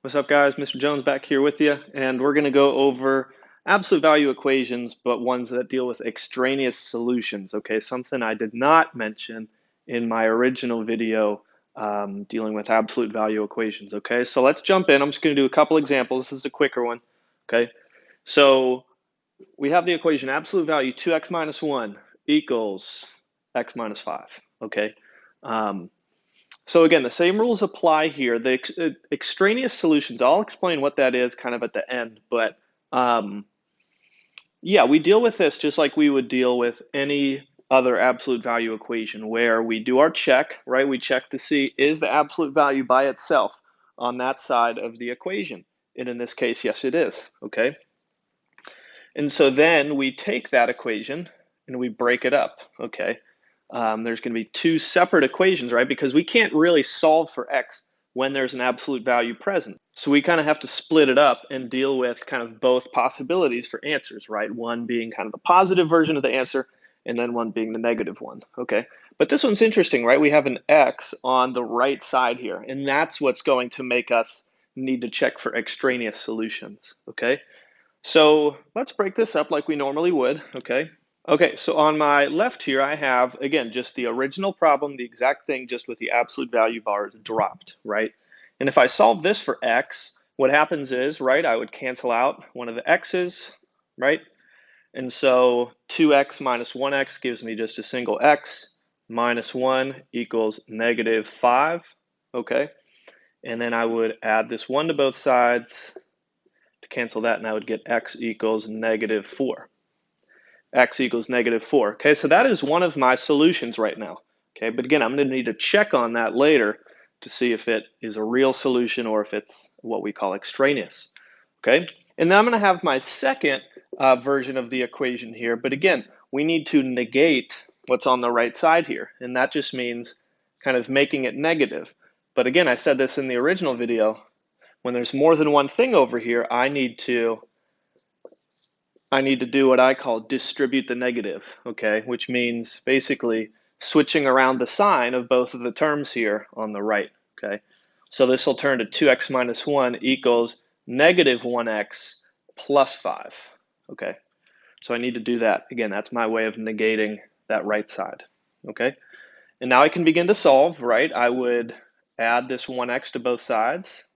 What's up, guys? Mr. Jones back here with you, and we're going to go over absolute value equations, but ones that deal with extraneous solutions. Okay, something I did not mention in my original video dealing with absolute value equations. Okay, so let's jump in. I'm just going to do a couple examples. This is a quicker one. Okay, so we have the equation absolute value 2x minus 1 equals x minus 5. Okay. Um, so again, the same rules apply here. The extraneous solutions, I'll explain what that is kind of at the end, but um, yeah, we deal with this just like we would deal with any other absolute value equation where we do our check, right? We check to see is the absolute value by itself on that side of the equation. And in this case, yes, it is, okay? And so then we take that equation and we break it up, okay? There's going to be two separate equations, right? Because we can't really solve for x when there's an absolute value present. So we kind of have to split it up and deal with kind of both possibilities for answers, right? One being kind of the positive version of the answer, and then one being the negative one, okay? But this one's interesting, right? We have an x on the right side here, and that's what's going to make us need to check for extraneous solutions, okay? So let's break this up like we normally would, okay? Okay, so on my left here, I have, again, just the original problem, the exact thing, just with the absolute value bars dropped, right? And if I solve this for x, what happens is, right, I would cancel out one of the x's, right? And so 2x minus 1x gives me just a single x, minus 1 equals negative 5, okay? And then I would add this 1 to both sides to cancel that, and I would get x equals negative 4. X equals negative 4. Okay, so that is one of my solutions right now. Okay, but again, I'm going to need to check on that later to see if it is a real solution or if it's what we call extraneous. Okay, and then I'm going to have my second version of the equation here, but again, we need to negate what's on the right side here, and that just means kind of making it negative. But again, I said this in the original video, when there's more than one thing over here, I need to do what I call distribute the negative, okay, which means basically switching around the sign of both of the terms here on the right, okay. So this will turn to 2x minus 1 equals negative 1x plus 5, okay. So I need to do that. Again, that's my way of negating that right side, okay. And now I can begin to solve, right? I would add this 1x to both sides,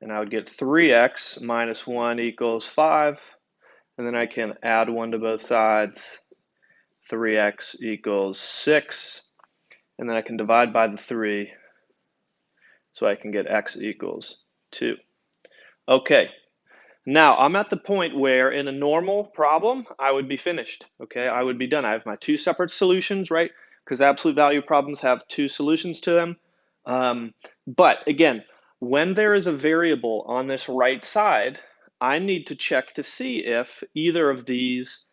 and I would get 3x minus 1 equals 5. And then I can add 1 to both sides. 3x equals 6. And then I can divide by the 3. So I can get x equals 2. Okay. Now I'm at the point where in a normal problem, I would be finished. Okay. I would be done. I have my two separate solutions, right? Because absolute value problems have two solutions to them. But again, when there is a variable on this right side, I need to check to see if either of these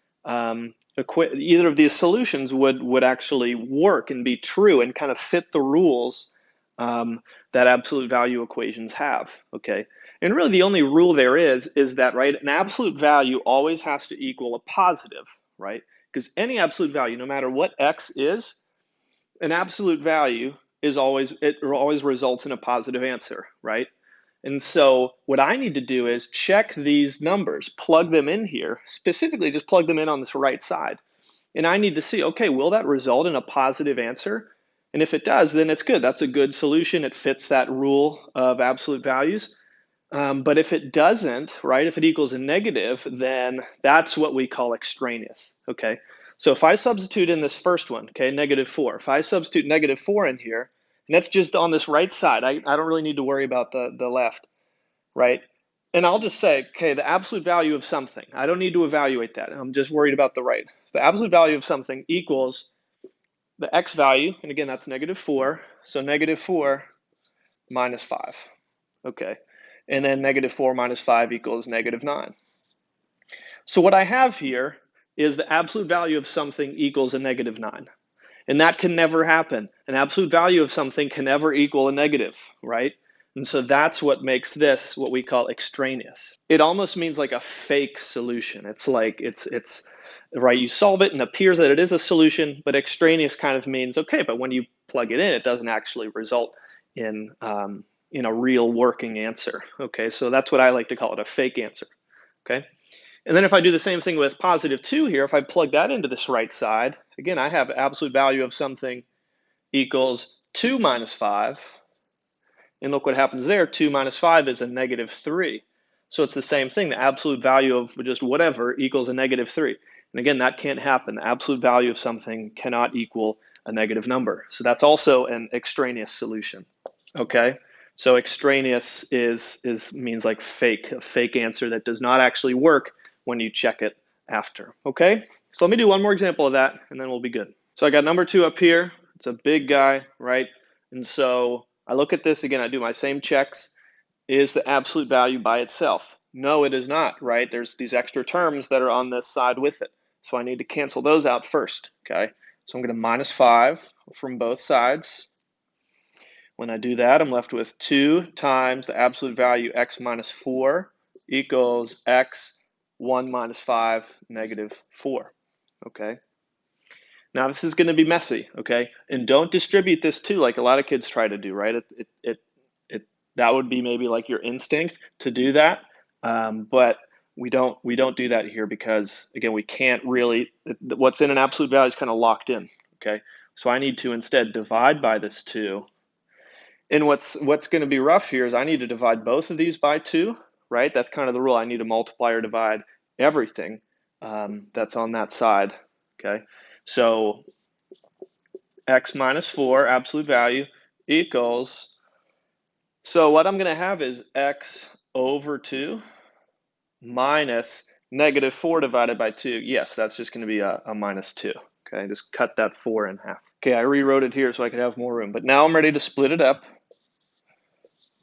solutions would actually work and be true and kind of fit the rules that absolute value equations have. Okay, and really the only rule there is that, right, an absolute value always has to equal a positive, right? Because any absolute value, no matter what x is, an absolute value is always results in a positive answer, right? And so what I need to do is check these numbers, plug them in here, specifically just plug them in on this right side. And I need to see, okay, will that result in a positive answer? And if it does, then it's good. That's a good solution. It fits that rule of absolute values. But if it doesn't, right, if it equals a negative, then that's what we call extraneous, okay? So if I substitute in this first one, okay, negative 4, if I substitute negative 4 in here, and that's just on this right side, I don't really need to worry about the left, right? And I'll just say, okay, the absolute value of something, I don't need to evaluate that. I'm just worried about the right. So the absolute value of something equals the x value, and again, that's negative 4, so negative 4 minus 5, okay? And then negative 4 minus 5 equals negative 9. So what I have here is the absolute value of something equals a negative 9. And that can never happen. An absolute value of something can never equal a negative, right? And so that's what makes this what we call extraneous. It almost means like a fake solution. It's like, it's right, you solve it and it appears that it is a solution, but extraneous kind of means, okay, but when you plug it in, it doesn't actually result in in a real working answer. Okay, so that's what I like to call it, a fake answer. Okay, and then if I do the same thing with positive 2 here, if I plug that into this right side, again, I have absolute value of something equals 2 minus 5. And look what happens there. 2 minus 5 is a negative 3. So it's the same thing. The absolute value of just whatever equals a negative 3. And again, that can't happen. The absolute value of something cannot equal a negative number. So that's also an extraneous solution. Okay? So extraneous means like fake, a fake answer that does not actually work when you check it after. Okay? So let me do one more example of that, and then we'll be good. So I got number 2 up here. It's a big guy, right? And so I look at this again, I do my same checks. Is the absolute value by itself? No, it is not, right? There's these extra terms that are on this side with it. So I need to cancel those out first, okay? So I'm going to minus 5 from both sides. When I do that, I'm left with 2 times the absolute value x minus 4 equals x 1 minus 5 negative 4, okay? Now this is going to be messy, okay? And don't distribute this too, like a lot of kids try to do, right? That would be maybe like your instinct to do that, but we don't do that here because again we can't really. What's in an absolute value is kind of locked in, okay? So I need to instead divide by this 2. And what's going to be rough here is I need to divide both of these by 2, right? That's kind of the rule. I need to multiply or divide everything that's on that side, okay? So x minus 4 absolute value equals, so what I'm going to have is x over 2 minus negative 4 divided by 2. Yes, that's just going to be a minus 2. Okay, just cut that 4 in half. Okay, I rewrote it here so I could have more room, but now I'm ready to split it up.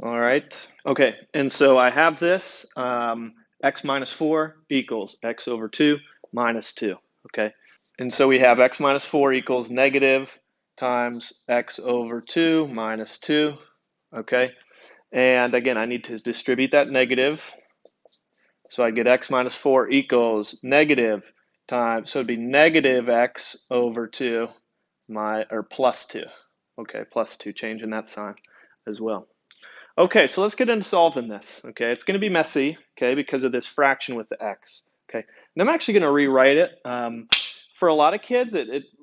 All right, okay, and so I have this, x minus 4 equals x over 2 minus 2, okay? And so we have x minus 4 equals negative times x over 2 minus 2, okay? And again, I need to distribute that negative. So I get x minus 4 equals negative times, so it'd be negative x over 2 or plus 2. Okay, plus 2, changing that sign as well. Okay, so let's get into solving this. Okay, it's going to be messy, okay, because of this fraction with the x. Okay, and I'm actually going to rewrite it. For a lot of kids,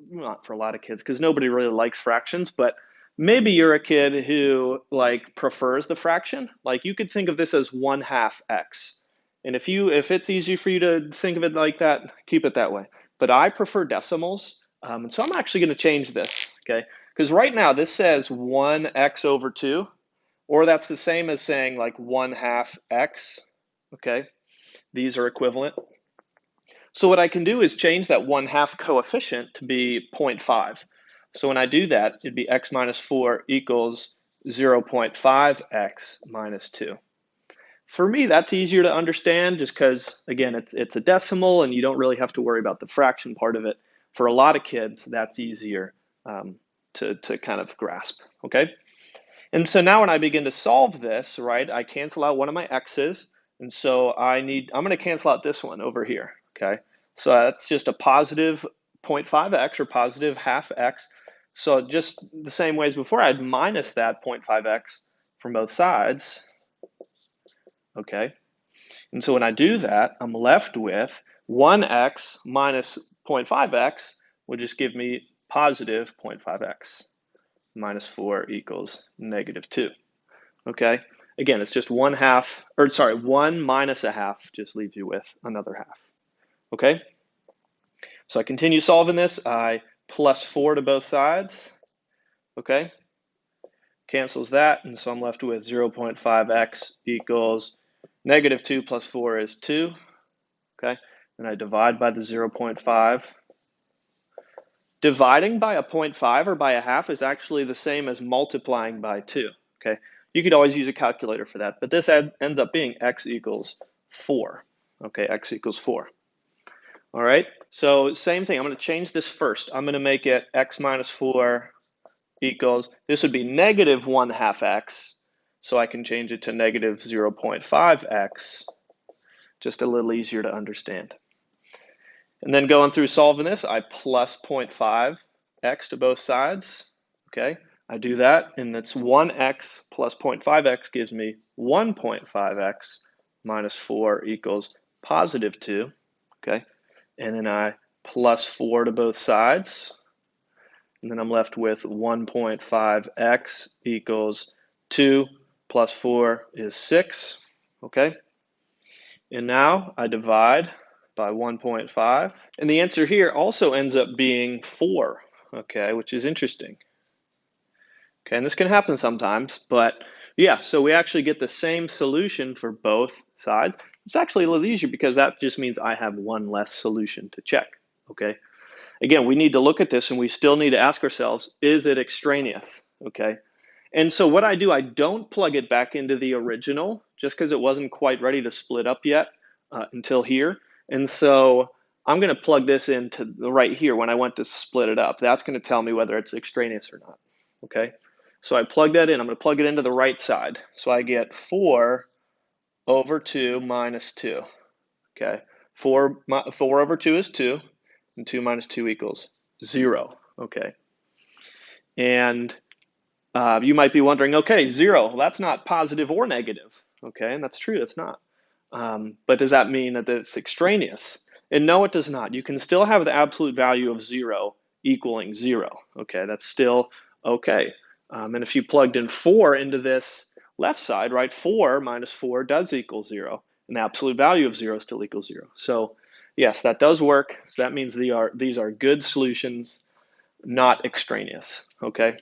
not for a lot of kids, because nobody really likes fractions, but maybe you're a kid who like prefers the fraction. Like you could think of this as 1/2 x. And if it's easy for you to think of it like that, keep it that way. But I prefer decimals, and so I'm actually going to change this, okay? Because right now this says 1x over 2. Or that's the same as saying like 1/2 x, okay? These are equivalent. So what I can do is change that 1/2 coefficient to be 0.5. So when I do that, it'd be x minus 4 equals 0.5x minus 2. For me, that's easier to understand just because, again, it's a decimal and you don't really have to worry about the fraction part of it. For a lot of kids, that's easier to kind of grasp, okay? And so now when I begin to solve this, right, I cancel out one of my x's. And so I'm going to cancel out this one over here, okay? So that's just a positive 0.5x or positive half x. So just the same way as before, I'd minus that 0.5x from both sides, okay? And so when I do that, I'm left with 1x minus 0.5x will just give me positive 0.5x minus 4 equals negative 2. Okay, again, it's just 1/2, or sorry, 1 minus a half just leaves you with another half. Okay, so I continue solving this. I plus 4 to both sides. Okay, cancels that, and so I'm left with 0.5x equals negative 2 plus 4 is 2. Okay, and I divide by the 0.5. Dividing by a 0.5 or by a half is actually the same as multiplying by 2. Okay, you could always use a calculator for that, but this ends up being x equals 4. Okay, x equals 4. All right, so same thing. I'm going to change this first. I'm going to make it x minus 4 equals, this would be negative 1/2 x, so I can change it to negative 0.5x, just a little easier to understand. And then going through solving this, I plus 0.5x to both sides. Okay, I do that, and it's 1x plus 0.5x gives me 1.5x minus 4 equals positive 2, okay? And then I plus 4 to both sides, and then I'm left with 1.5x equals 2 plus 4 is 6, okay? And now I divide by 1.5, and the answer here also ends up being 4, okay, which is interesting. Okay, and this can happen sometimes, but yeah, so we actually get the same solution for both sides. It's actually a little easier because that just means I have one less solution to check, okay? Again, we need to look at this and we still need to ask ourselves, is it extraneous, okay? And so what I do, I don't plug it back into the original just because it wasn't quite ready to split up yet until here. And so I'm going to plug this into the right here when I went to split it up. That's going to tell me whether it's extraneous or not, okay? So I plug that in. I'm going to plug it into the right side. So I get 4 over 2 minus 2, okay? 4 over 2 is 2, and 2 minus 2 equals 0, okay? And you might be wondering, okay, 0, well, that's not positive or negative, okay? And that's true, that's not. But does that mean that it's extraneous? And no, it does not. You can still have the absolute value of 0 equaling 0, okay? That's still okay. And if you plugged in 4 into this left side, right, 4 minus 4 does equal 0, and the absolute value of 0 still equals 0. So yes, that does work. So that means these are good solutions, not extraneous, okay?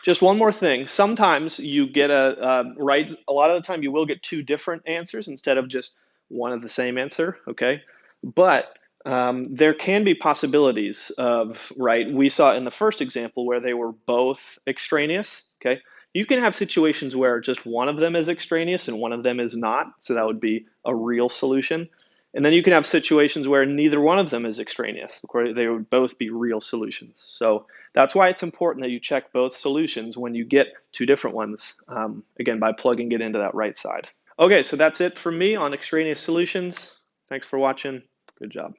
Just one more thing. Sometimes you get right, a lot of the time you will get two different answers instead of just one of the same answer, okay? But there can be possibilities of, right, we saw in the first example where they were both extraneous, okay? You can have situations where just one of them is extraneous and one of them is not, so that would be a real solution. And then you can have situations where neither one of them is extraneous. They would both be real solutions. So that's why it's important that you check both solutions when you get two different ones, again, by plugging it into that right side. Okay, so that's it for me on extraneous solutions. Thanks for watching. Good job.